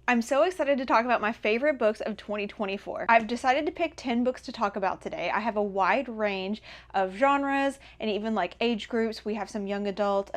I'm so excited to talk about my favorite books of 2024. I've decided to pick 10 books to talk about today. I have a wide range of genres and even like age groups. We have some young adult,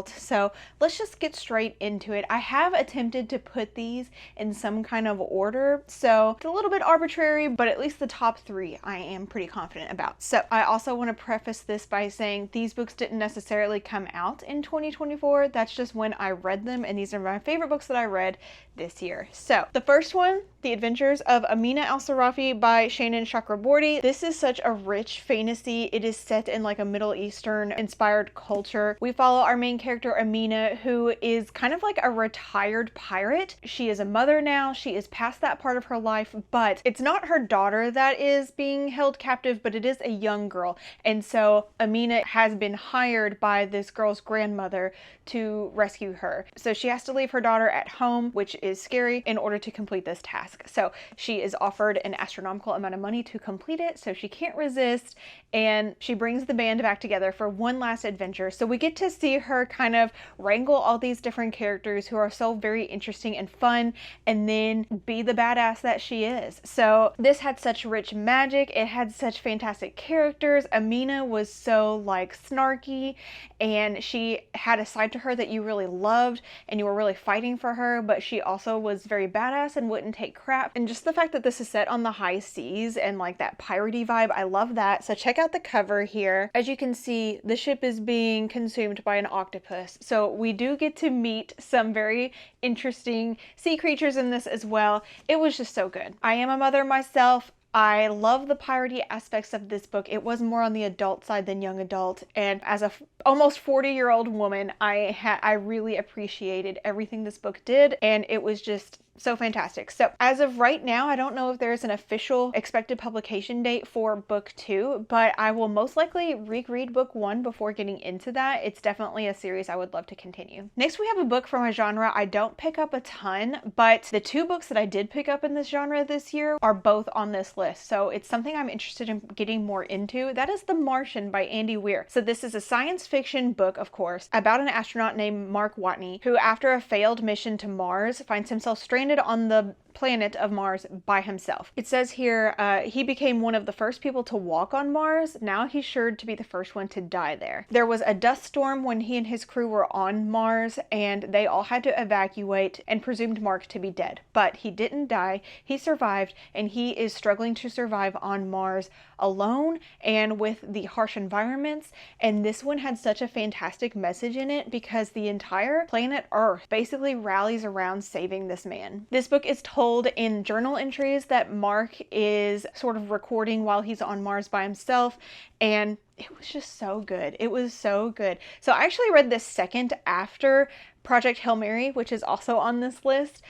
so let's just get straight into it. I have attempted to put these in some kind of order, so it's a little bit arbitrary, but at least the top 3 I am pretty confident about. So I also want to preface this by saying these books didn't necessarily come out in 2024. That's just when I read them, and these are my favorite books that I read this year. So the first one, The Adventures of Amina al-Sirafi by Shannon Chakraborty. This is such a rich fantasy. It is set in like a Middle Eastern inspired culture. We follow our main character Amina, who is kind of like a retired pirate. She is a mother now. She is past that part of her life, but it's not her daughter that is being held captive, but it is a young girl. And so Amina has been hired by this girl's grandmother to rescue her. So she has to leave her daughter at home, which is scary, in order to complete this task. So she is offered an astronomical amount of money to complete it, so she can't resist, and she brings the band back together for one last adventure. So we get to see her kind of wrangle all these different characters who are so very interesting and fun, and then be the badass that she is. So this had such rich magic. It had such fantastic characters. Amina was so like snarky, and she had a side to her that you really loved, and you were really fighting for her, but she also was very badass and wouldn't take crap. And just the fact that this is set on the high seas and like that piratey vibe, I love that. So check out the cover here. As you can see, the ship is being consumed by an octopus. So we do get to meet some very interesting sea creatures in this as well. It was just so good. I am a mother myself. I love the piratey aspects of this book. It was more on the adult side than young adult, and as a almost 40-year-old woman, I really appreciated everything this book did, and it was just so fantastic. So as of right now, I don't know if there's an official expected publication date for book 2, but I will most likely reread book 1 before getting into that. It's definitely a series I would love to continue. Next, we have a book from a genre I don't pick up a ton, but the 2 books that I did pick up in this genre this year are both on this list. So it's something I'm interested in getting more into. That is The Martian by Andy Weir. So this is a science fiction book, of course, about an astronaut named Mark Watney, who after a failed mission to Mars finds himself stranded on the planet of Mars by himself. It says here, he became one of the first people to walk on Mars. Now he's sure to be the first one to die there. There was a dust storm when he and his crew were on Mars, and they all had to evacuate and presumed Mark to be dead. But he didn't die. He survived, and he is struggling to survive on Mars alone and with the harsh environments. And this one had such a fantastic message in it because the entire planet Earth basically rallies around saving this man. This book is told in journal entries that Mark is sort of recording while he's on Mars by himself, and it was just so good. It was so good. So I actually read this second after Project Hail Mary, which is also on this list,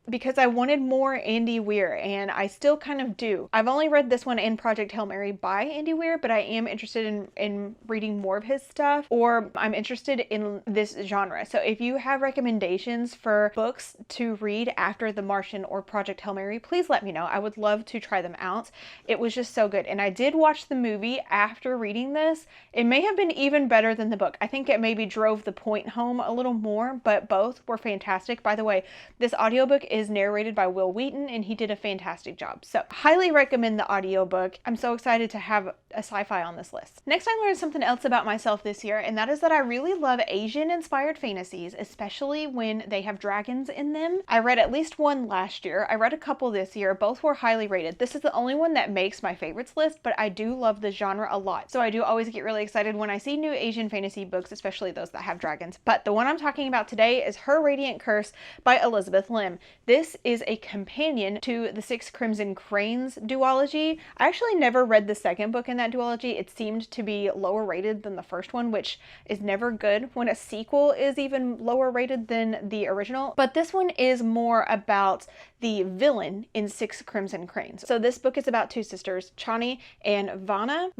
because I wanted more Andy Weir, and I still kind of do. I've only read this one and Project Hail Mary by Andy Weir, but I am interested in reading more of his stuff, or I'm interested in this genre. So if you have recommendations for books to read after The Martian or Project Hail Mary, please let me know. I would love to try them out. It was just so good. And I did watch the movie after reading this. It may have been even better than the book. I think it maybe drove the point home a little more, but both were fantastic. By the way, this audiobook is narrated by Will Wheaton, and he did a fantastic job. So highly recommend the audiobook. I'm so excited to have a sci-fi on this list. Next, I learned something else about myself this year, and that is that I really love Asian inspired fantasies, especially when they have dragons in them. I read at least one last year. I read a couple this year. Both were highly rated. This is the only one that makes my favorites list, but I do love the genre a lot. So I do always get really excited when I see new Asian fantasy books, especially those that have dragons. But the one I'm talking about today is Her Radiant Curse by Elizabeth Lim. This is a companion to the Six Crimson Cranes duology. I actually never read the second book in that duology. It seemed to be lower rated than the first one, which is never good when a sequel is even lower rated than the original. But this one is more about the villain in Six Crimson Cranes. So this book is about 2 sisters, Chani and Vanna,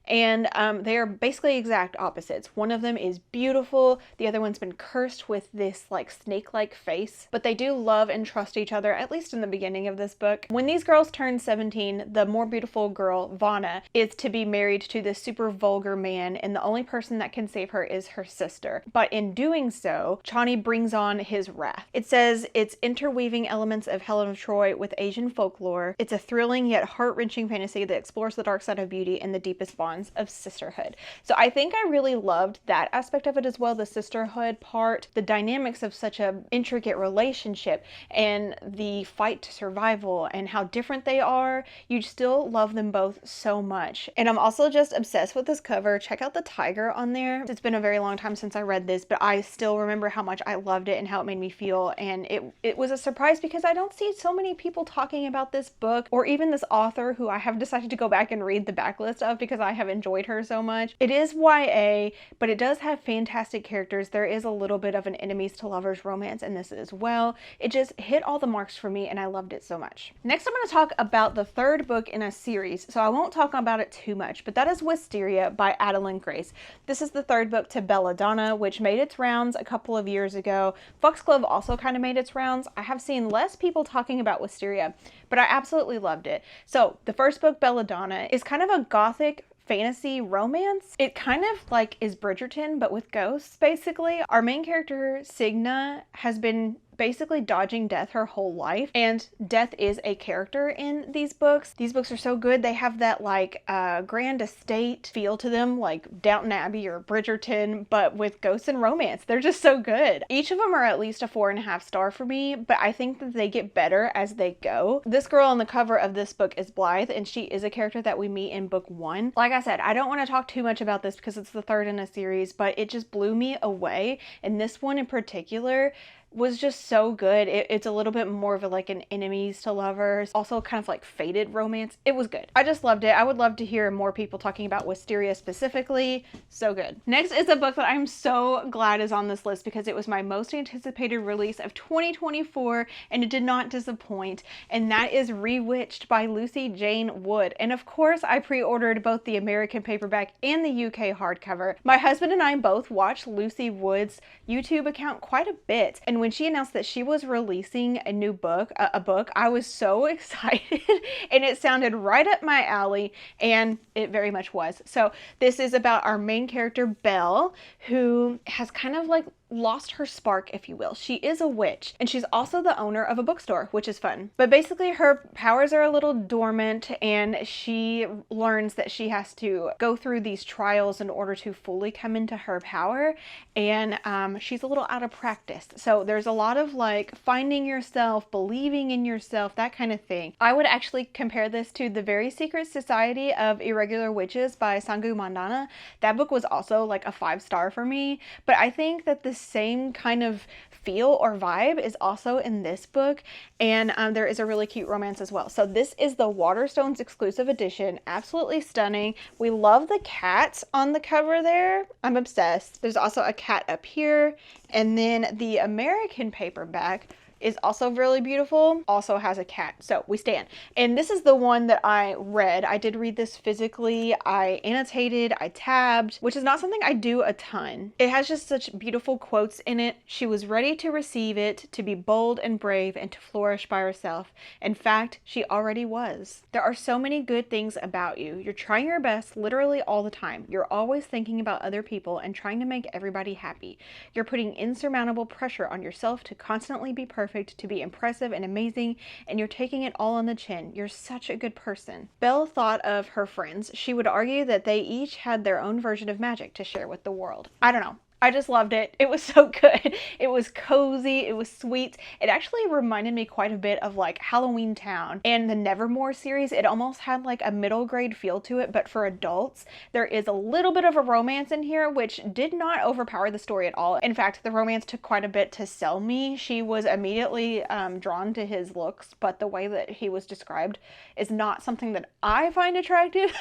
and they are basically exact opposites. One of them is beautiful, the other one's been cursed with this like snake-like face. but they do love and trust each other, at least in the beginning of this book. When these girls turn 17, the more beautiful girl, Vanna, is to be married to this super vulgar man, and the only person that can save her is her sister. But in doing so, Chani brings on his wrath. It says it's interweaving elements of Helen of Troy with Asian folklore. It's a thrilling yet heart-wrenching fantasy that explores the dark side of beauty and the deepest bonds of sisterhood. So I think I really loved that aspect of it as well, the sisterhood part, the dynamics of such a intricate relationship, and the fight to survival, and how different they are. You still love them both so much. And I'm also just obsessed with this cover. Check out the tiger on there. It's been a very long time since I read this, but I still remember how much I loved it and how it made me feel. And it was a surprise because I don't see so many people talking about this book, or even this author who I have decided to go back and read the backlist of because I have enjoyed her so much. It is YA, but it does have fantastic characters. There is a little bit of an enemies to lovers romance in this as well. It just hit all the marks for me and I loved it so much. Next, I'm going to talk about the third book in a series, so I won't talk about it too much, but that is Wisteria by Adeline Grace. This is the third book to Belladonna, which made its rounds a couple of years ago. Foxglove also kind of made its rounds. I have seen less people talking about Wisteria, but I absolutely loved it. So the first book, Belladonna, is kind of a gothic fantasy romance. It kind of like is Bridgerton, but with ghosts, basically. Our main character, Signa, has been basically dodging death her whole life, and death is a character in these books. These books are so good. They have that like grand estate feel to them, like Downton Abbey or Bridgerton, but with ghosts and romance. They're just so good. Each of them are at least a 4.5 star for me, but I think that they get better as they go. This girl on the cover of this book is Blythe, and she is a character that we meet in book 1. Like I said, I don't want to talk too much about this because it's the third in a series, but it just blew me away. And this one in particular was just so good. It's a little bit more of a, like an enemies to lovers, also kind of like faded romance. It was good. I just loved it. I would love to hear more people talking about Wisteria specifically. So good. Next is a book that I'm so glad is on this list because it was my most anticipated release of 2024 and it did not disappoint, and that is Rewitched by Lucy Jane Wood. And of course I pre-ordered both the American paperback and the UK hardcover. My husband and I both watched Lucy Wood's YouTube account quite a bit, and when she announced that she was releasing a new book, I was so excited and it sounded right up my alley, and it very much was. So this is about our main character, Belle, who has kind of like lost her spark, if you will. She is a witch, and she's also the owner of a bookstore, which is fun. But basically her powers are a little dormant, and she learns that she has to go through these trials in order to fully come into her power, and she's a little out of practice. So there's a lot of like finding yourself, believing in yourself, that kind of thing. I would actually compare this to The Very Secret Society of Irregular Witches by Sangu Mandana. That book was also like a 5-star for me, but I think that the same kind of feel or vibe is also in this book, and there is a really cute romance as well. So this is the Waterstones exclusive edition. Absolutely stunning. We love the cat on the cover there. I'm obsessed. There's also a cat up here, and then the American paperback is also really beautiful, also has a cat, so we stand. And this is the one that I read. I did read this physically. I annotated, I tabbed, which is not something I do a ton. It has just such beautiful quotes in it. She was ready to receive it, to be bold and brave, and to flourish by herself. In fact, she already was. There are so many good things about you. You're trying your best literally all the time. You're always thinking about other people and trying to make everybody happy. You're putting insurmountable pressure on yourself to constantly be perfect, to be impressive and amazing, and you're taking it all on the chin. You're such a good person. Belle thought of her friends. She would argue that they each had their own version of magic to share with the world. I don't know. I just loved it. It was so good. It was cozy. It was sweet. It actually reminded me quite a bit of like Halloween Town and the Nevermore series. It almost had like a middle grade feel to it, but for adults. There is a little bit of a romance in here, which did not overpower the story at all. In fact, the romance took quite a bit to sell me. She was immediately drawn to his looks, but the way that he was described is not something that I find attractive.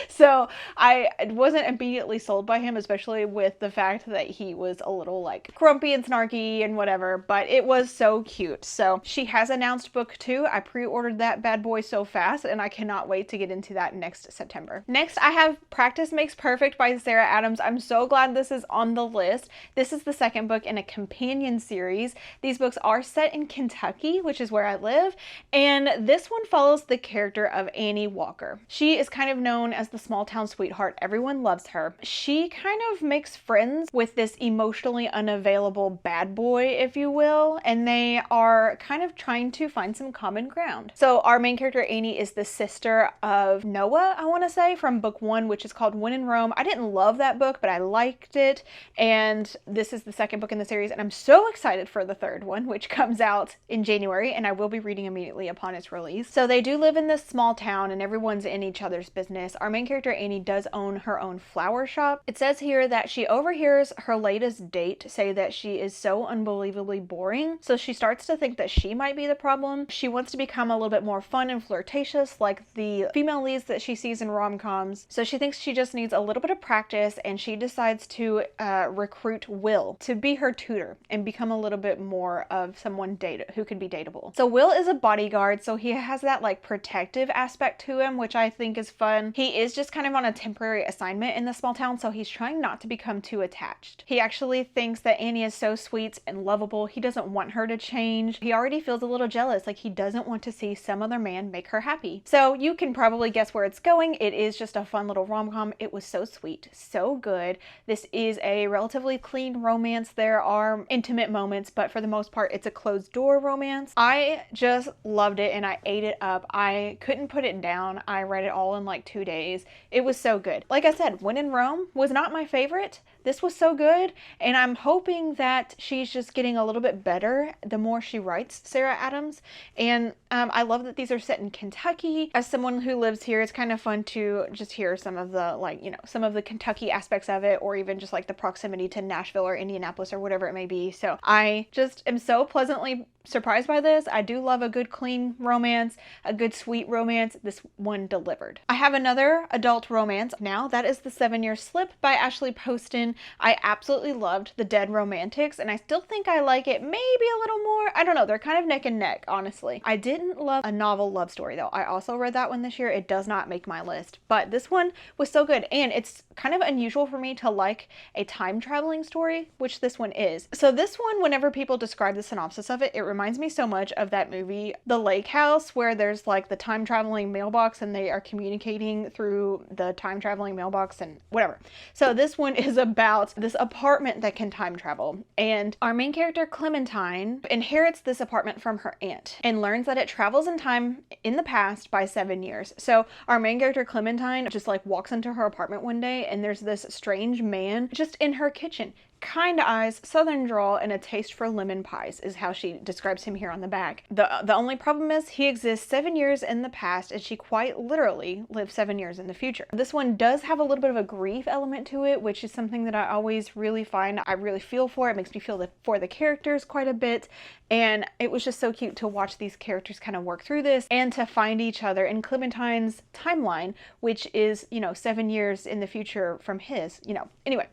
So I wasn't immediately sold by him, especially with the fact that that he was a little like grumpy and snarky and whatever, but it was so cute. So she has announced book 2. I pre-ordered that bad boy so fast, and I cannot wait to get into that next September. Next, I have Practice Makes Perfect by Sarah Adams. I'm so glad this is on the list. This is the second book in a companion series. These books are set in Kentucky, which is where I live, and this one follows the character of Annie Walker. She is kind of known as the small town sweetheart. Everyone loves her. She kind of makes friends with this emotionally unavailable bad boy, if you will, and they are kind of trying to find some common ground. So our main character Annie is the sister of Noah, I want to say, from book 1, which is called When in Rome. I didn't love that book, but I liked it, and this is the second book in the series, and I'm so excited for the third one, which comes out in January, and I will be reading immediately upon its release. So they do live in this small town, and everyone's in each other's business. Our main character Annie does own her own flower shop. It says here that she overhears her latest date say that she is so unbelievably boring, so she starts to think that she might be the problem. She wants to become a little bit more fun and flirtatious like the female leads that she sees in rom-coms, so she thinks she just needs a little bit of practice, and she decides to recruit Will to be her tutor and become a little bit more of someone who can be dateable. So Will is a bodyguard, so he has that like protective aspect to him, which I think is fun. He is just kind of on a temporary assignment in the small town, so he's trying not to become too attached. He actually thinks that Annie is so sweet and lovable. He doesn't want her to change. He already feels a little jealous, like he doesn't want to see some other man make her happy. So you can probably guess where it's going. It is just a fun little rom-com. It was so sweet, so good. This is a relatively clean romance. There are intimate moments, but for the most part, it's a closed door romance. I just loved it and I ate it up. I couldn't put it down. I read it all in like 2 days. It was so good. Like I said, When in Rome was not my favorite. This was so good, and I'm hoping that she's just getting a little bit better the more she writes, Sarah Adams. And I love that these are set in Kentucky. As someone who lives here, it's kind of fun to just hear some of the, like, you know, some of the Kentucky aspects of it, or even just like the proximity to Nashville or Indianapolis or whatever it may be. So I just am so pleasantly surprised by this. I do love a good clean romance, a good sweet romance. This one delivered. I have another adult romance now. That is The 7-Year Slip by Ashley Poston. I absolutely loved The Dead Romantics, and I still think I like it maybe a little more. I don't know. They're kind of neck and neck, honestly. I didn't love A Novel Love Story though. I also read that one this year. It does not make my list, but this one was so good, and it's kind of unusual for me to like a time traveling story, which this one is. So this one, whenever people describe the synopsis of it, it reminds me so much of that movie The Lake House, where there's like the time traveling mailbox and they are communicating through the time traveling mailbox and whatever. So this one is about this apartment that can time travel, and our main character Clementine inherits this apartment from her aunt and learns that it travels in time in the past by 7 years. So our main character Clementine just like walks into her apartment one day, and there's this strange man just in her kitchen. Kind eyes, southern drawl, and a taste for lemon pies is how she describes him here on the back. The only problem is he exists 7 years in the past, and she quite literally lives 7 years in the future. This one does have a little bit of a grief element to it, which is something that I always really find I really feel for. It makes me feel for the characters quite a bit, and it was just so cute to watch these characters kind of work through this and to find each other in Clementine's timeline, which is, you know, 7 years in the future from his, you know. Anyway,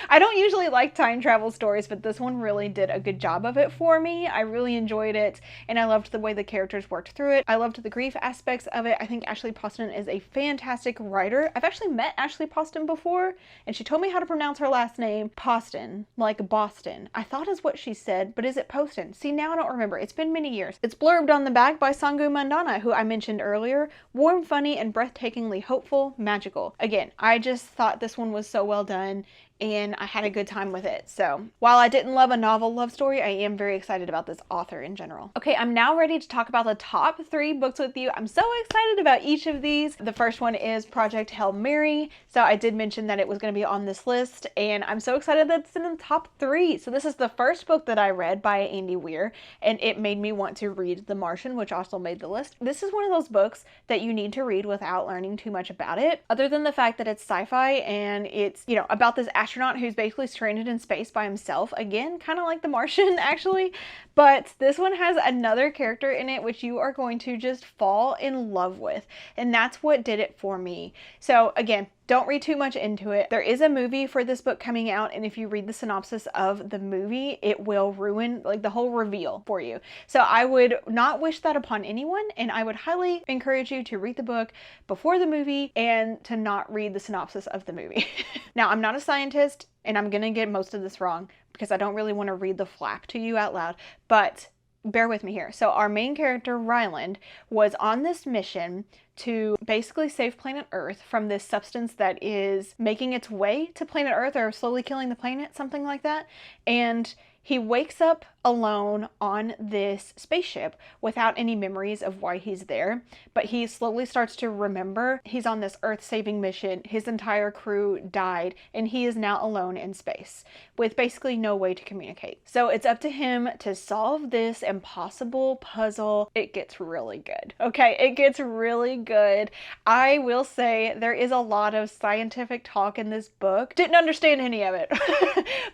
I don't usually like time travel stories, but this one really did a good job of it for me. I really enjoyed it, and I loved the way the characters worked through it. I loved the grief aspects of it. I think Ashley Poston is a fantastic writer. I've actually met Ashley Poston before, and she told me how to pronounce her last name, Poston, like Boston. I thought is what she said, but is it Poston? See, now I don't remember. It's been many years. It's blurbed on the back by Sangu Mandana, who I mentioned earlier. Warm, funny, and breathtakingly hopeful, magical. Again, I just thought this one was so well done, and I had a good time with it. So while I didn't love A Novel Love Story, I am very excited about this author in general. Okay, I'm now ready to talk about the top 3 books with you. I'm so excited about each of these. The first one is Project Hail Mary. So I did mention that it was going to be on this list, and I'm so excited that it's in the top 3. So this is the first book that I read by Andy Weir, and it made me want to read The Martian, which also made the list. This is one of those books that you need to read without learning too much about it, other than the fact that it's sci-fi and it's, you know, about this astronaut who's basically stranded in space by himself. Again, kind of like The Martian, actually. But this one has another character in it which you are going to just fall in love with. And that's what did it for me. So again, Don't read too much into it. There is a movie for this book coming out, and if you read the synopsis of the movie, it will ruin like the whole reveal for you. So I would not wish that upon anyone, and I would highly encourage you to read the book before the movie and to not read the synopsis of the movie. Now, I'm not a scientist, and I'm gonna get most of this wrong because I don't really want to read the flap to you out loud, but bear with me here. So our main character, Ryland, was on this mission to basically save planet Earth from this substance that is making its way to planet Earth or slowly killing the planet, something like that. And he wakes up alone on this spaceship without any memories of why he's there, but he slowly starts to remember he's on this Earth-saving mission. His entire crew died, and he is now alone in space with basically no way to communicate. So it's up to him to solve this impossible puzzle. It gets really good. Okay, it gets really good. I will say there is a lot of scientific talk in this book. Didn't understand any of it,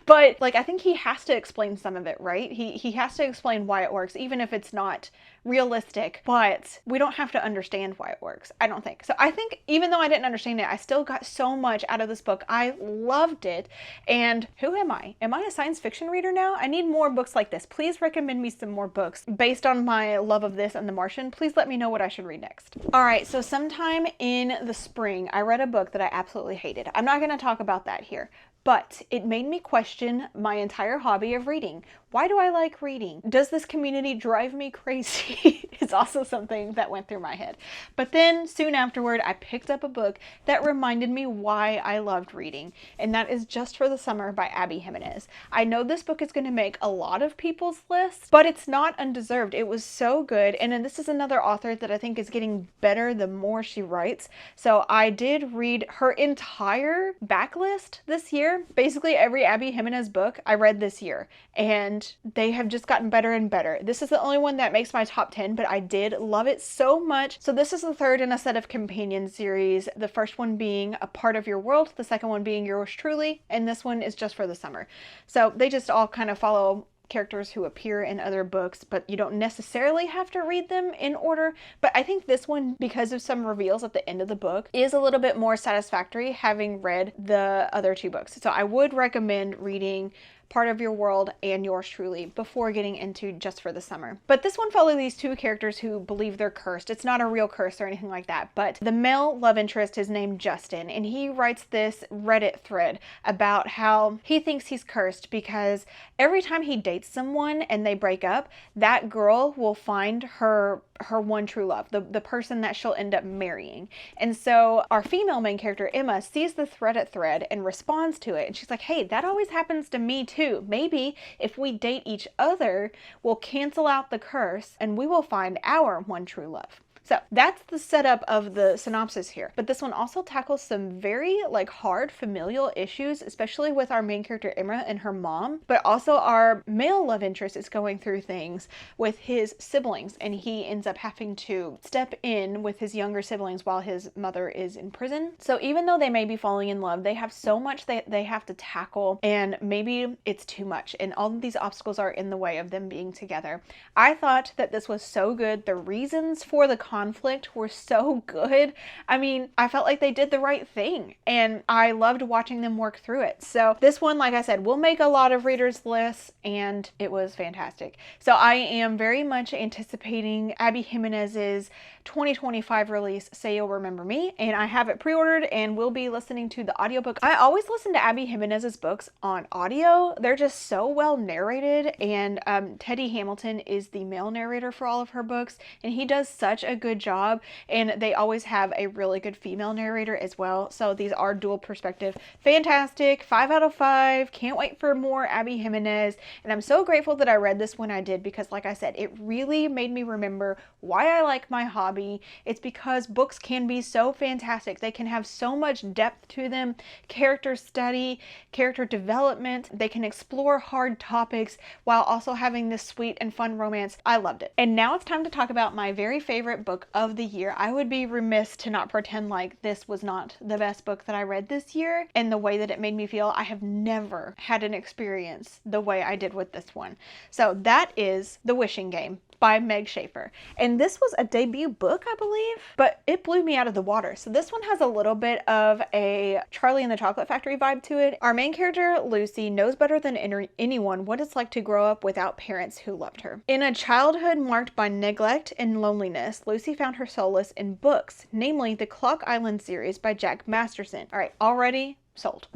but like I think he has to explain some of it, right? He has to explain why it works, even if it's not realistic, but we don't have to understand why it works, I don't think. So I think even though I didn't understand it, I still got so much out of this book. I loved it. And who am I? Am I a science fiction reader now? I need more books like this. Please recommend me some more books based on my love of this and The Martian. Please let me know what I should read next. All right, so sometime in the spring, I read a book that I absolutely hated. I'm not going to talk about that here, but it made me question my entire hobby of reading. Why do I like reading? Does this community drive me crazy? It's also something that went through my head. But then soon afterward, I picked up a book that reminded me why I loved reading, and that is Just for the Summer by Abby Jimenez. I know this book is going to make a lot of people's lists, but it's not undeserved. It was so good, and then this is another author that I think is getting better the more she writes. So I did read her entire backlist this year. Basically every Abby Jimenez book I read this year, and they have just gotten better and better. This is the only one that makes my top 10, but I did love it so much. So this is the third in a set of companion series. The first one being A Part of Your World, the second one being Yours Truly, and this one is Just for the Summer. So they just all kind of follow characters who appear in other books, but you don't necessarily have to read them in order. But I think this one, because of some reveals at the end of the book, is a little bit more satisfactory having read the other two books. So I would recommend reading Part of Your World and Yours Truly before getting into Just for the Summer. But this one follows these two characters who believe they're cursed. It's not a real curse or anything like that, but the male love interest is named Justin, and he writes this Reddit thread about how he thinks he's cursed because every time he dates someone and they break up, that girl will find her one true love, the person that she'll end up marrying. And so our female main character, Emma, sees this Reddit thread and responds to it. And she's like, hey, that always happens to me too. Maybe if we date each other, we'll cancel out the curse and we will find our one true love. So that's the setup of the synopsis here. But this one also tackles some very hard familial issues, especially with our main character Emma and her mom. But also our male love interest is going through things with his siblings, and he ends up having to step in with his younger siblings while his mother is in prison. So even though they may be falling in love, they have so much that they have to tackle, and maybe it's too much, and all of these obstacles are in the way of them being together. I thought that this was so good. The reasons for the conflict were so good. I mean, I felt like they did the right thing, and I loved watching them work through it. So this one, like I said, will make a lot of readers' lists, and it was fantastic. So I am very much anticipating Abby Jimenez's 2025 release, Say You'll Remember Me, and I have it pre-ordered and will be listening to the audiobook. I always listen to Abby Jimenez's books on audio. They're just so well narrated, and Teddy Hamilton is the male narrator for all of her books, and he does such a good job, and they always have a really good female narrator as well. So these are dual perspective. Fantastic. 5 out of 5. Can't wait for more Abby Jimenez, and I'm so grateful that I read this when I did, because like I said, it really made me remember why I like my hobby. It's because books can be so fantastic. They can have so much depth to them, character study, character development. They can explore hard topics while also having this sweet and fun romance. I loved it. And now it's time to talk about my very favorite book book of the year. I would be remiss to not pretend like this was not the best book that I read this year, and the way that it made me feel. I have never had an experience the way I did with this one. So that is The Wishing Game by Meg Schaefer. And this was a debut book, I believe, but it blew me out of the water. So this one has a little bit of a Charlie and the Chocolate Factory vibe to it. Our main character, Lucy, knows better than anyone what it's like to grow up without parents who loved her. In a childhood marked by neglect and loneliness, Lucy found her solace in books, namely the Clock Island series by Jack Masterson. All right, already sold.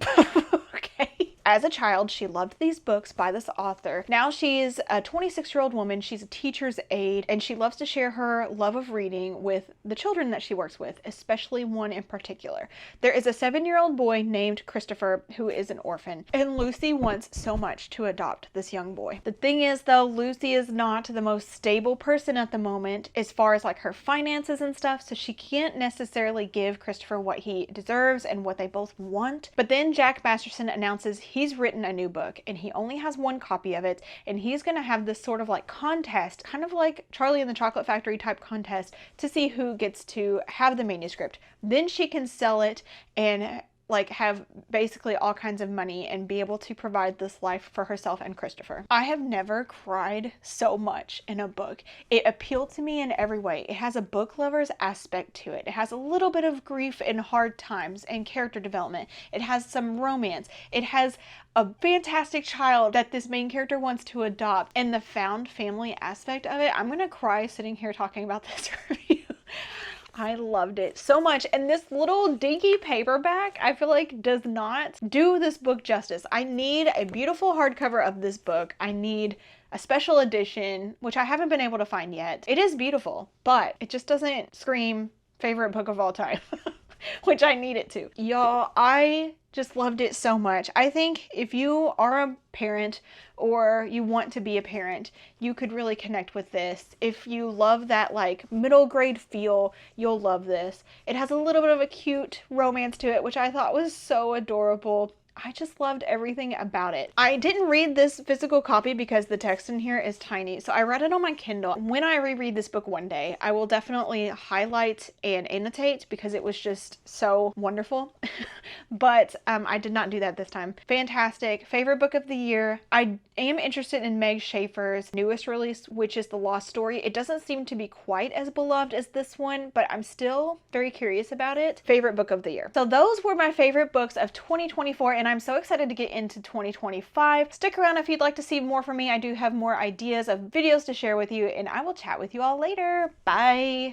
Okay. As a child, she loved these books by this author. Now she's a 26-year-old woman. She's a teacher's aide, and she loves to share her love of reading with the children that she works with, especially one in particular. There is a 7-year-old boy named Christopher who is an orphan, and Lucy wants so much to adopt this young boy. The thing is, though, Lucy is not the most stable person at the moment as far as like her finances and stuff, so she can't necessarily give Christopher what he deserves and what they both want. But then Jack Masterson announces he's written a new book and he only has one copy of it, and he's going to have this sort of like contest, kind of like Charlie and the Chocolate Factory type contest, to see who gets to have the manuscript. Then she can sell it and like have basically all kinds of money and be able to provide this life for herself and Christopher. I have never cried so much in a book. It appealed to me in every way. It has a book lover's aspect to it. It has a little bit of grief and hard times and character development. It has some romance. It has a fantastic child that this main character wants to adopt, and the found family aspect of it. I'm gonna cry sitting here talking about this review. I loved it so much, and this little dinky paperback I feel like does not do this book justice. I need a beautiful hardcover of this book. I need a special edition, which I haven't been able to find yet. It is beautiful, but it just doesn't scream favorite book of all time, which I need it to. Y'all, I just loved it so much. I think if you are a parent or you want to be a parent, you could really connect with this. If you love that like middle grade feel, you'll love this. It has a little bit of a cute romance to it, which I thought was so adorable. I just loved everything about it. I didn't read this physical copy because the text in here is tiny, so I read it on my Kindle. When I reread this book one day, I will definitely highlight and annotate because it was just so wonderful. But I did not do that this time. Fantastic. Favorite book of the year. I am interested in Meg Schaefer's newest release, which is The Lost Story. It doesn't seem to be quite as beloved as this one, but I'm still very curious about it. Favorite book of the year. So those were my favorite books of 2024, and I'm so excited to get into 2025. Stick around if you'd like to see more from me. I do have more ideas of videos to share with you, and I will chat with you all later. Bye.